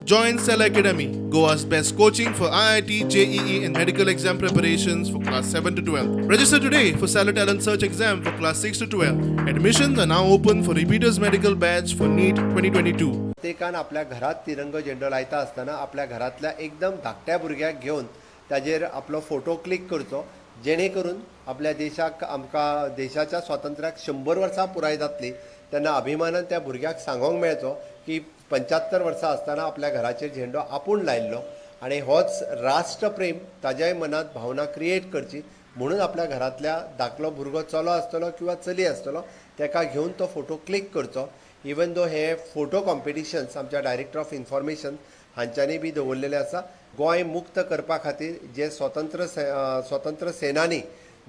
Join Cell Academy, Goa's best coaching for IIT, JEE, and medical exam preparations for class 7 to 12. Register today for Cell Talent Search exam for class 6 to 12. Admissions are now open for repeaters medical batch for NEET 2022. प्रत्येकान आपल्या घरात तिरंगो झेंडो लायता असताना आपल्या घरातल्या एकदम धाकट्या भुरग्याक घेऊन ताजेर आपलो फोटो क्लिक करचो, जेणे करून आपल्या देशाक आमकां देशाच्या स्वातंत्र्याक 100 वर्सां पुराय जातली तेन्ना अभिमानान त्या भुरग्याक सांगोंक मेळचो की 75 वर्सां आसतना आपल्या घराचेर झेंडो आपूण लायल्लो आणि होच राष्ट्रप्रेम ताज्याय मनात भावना क्रिएट करची म्हणून आपल्या घरातल्या धाकलो भुरगो चलो आसतलो किंवा चली आसतलो तेका घेवन तो फोटो क्लिक करचो. इवन दो हे फोटो कॉम्पिटिशन्स आमच्या डायरेक्टर ऑफ इन्फॉर्मेशन हांच्यांनी बी दवरलेले आसा. गोंय मुक्त करपा खातीर जे स्वतंत्र सेनानी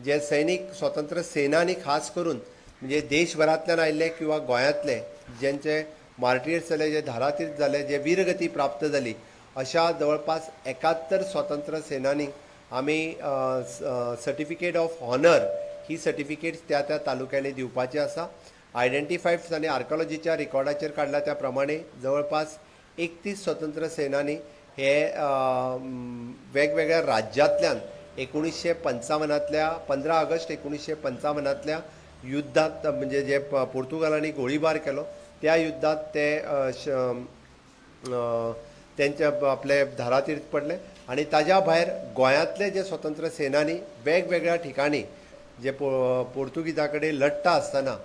जे सैनीक स्वतंत्र सेनानी खास करून म्हणजे देशभरांतल्यान आयिल्ले किंवा गोंयांतले ज्यांचे मार्टिर्स जाले, जे धारातीर जाले, जे वीरगती प्राप्त जाली अशा जवळपास 71 स्वतंत्र सेनानीक आमी सर्टिफिकेट ऑफ हॉनर ही सर्टिफिकेट त्या तालुक्यांनी दिवपाची आसा. आयडेंटिफायड आनी आर्किओलॉजीच्या रिकॉर्डाचेर काडला त्या प्रमाणे जवळपास 31 स्वतंत्र सेनानी हे वेगवेगळ्या राज्यांतल्यान 1955 15 ऑगस्ट 1955 युद्धात म्हणजे जे पोर्तुगालांनी गोळीबार केलो त्या युद्धात ते त्यांच्या आपले धारातीर पडले आणि ताज्या भायर गोंयांतले जे स्वतंत्र सेनानी वेगवेगळ्या ठिकाणी जे पोर्तुगीजा कडेन लढटा आसतना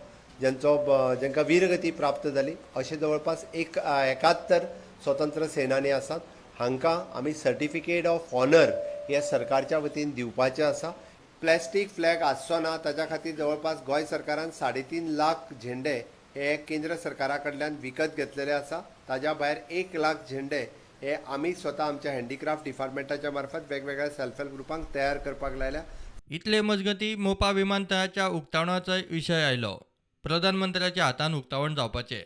जांकां वीरगती प्राप्त जाली अशे जवळपास 71 स्वतंत्र सेनानी आसात. हांकां आमी सर्टिफिकेट ऑफ हॉनर हे सरकारच्या वतीन दिवपाचें आसा. प्लॅस्टीक फ्लॅग आसचो ना ताच्या खातीर जवळपास गोंय सरकारान 3.5 लाख झेंडे हे केंद्र सरकारा कडल्यान विकत घेतलेले आसा. ताज्या भायर 1 लाख झेंडे हे आमी स्वता आमच्या हँडीक्राफ्ट डिपार्टमेंटाच्या मार्फत वेगवेगळ्या सेल्फ हेल्प ग्रुपांक तयार करपाक लायल्या. इतले मजगतीं मोपा विमानतळाच्या उक्तावणाचो विशय आयलो. प्रधानमंत्र्याच्या हातान उक्तावण जावपाचें.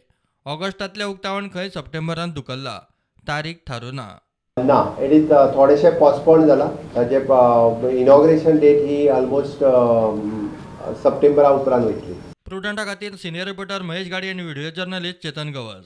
ऑगस्टांतलें उक्तावण खंय सप्टेंबरांत धुकल्ला. तारीख थारूना. ना इट इज थोडेशें पोस्टपोन जाला. ताजे इनॉग्रेशन डेट ही ऑलमोस्ट सप्टेंबरा उपरांत वयतली. प्रुडंटा खातीर सिनियर रिपोर्टर महेश गाडी आनी व्हिडिओ जर्नलिस्ट चेतन गवस.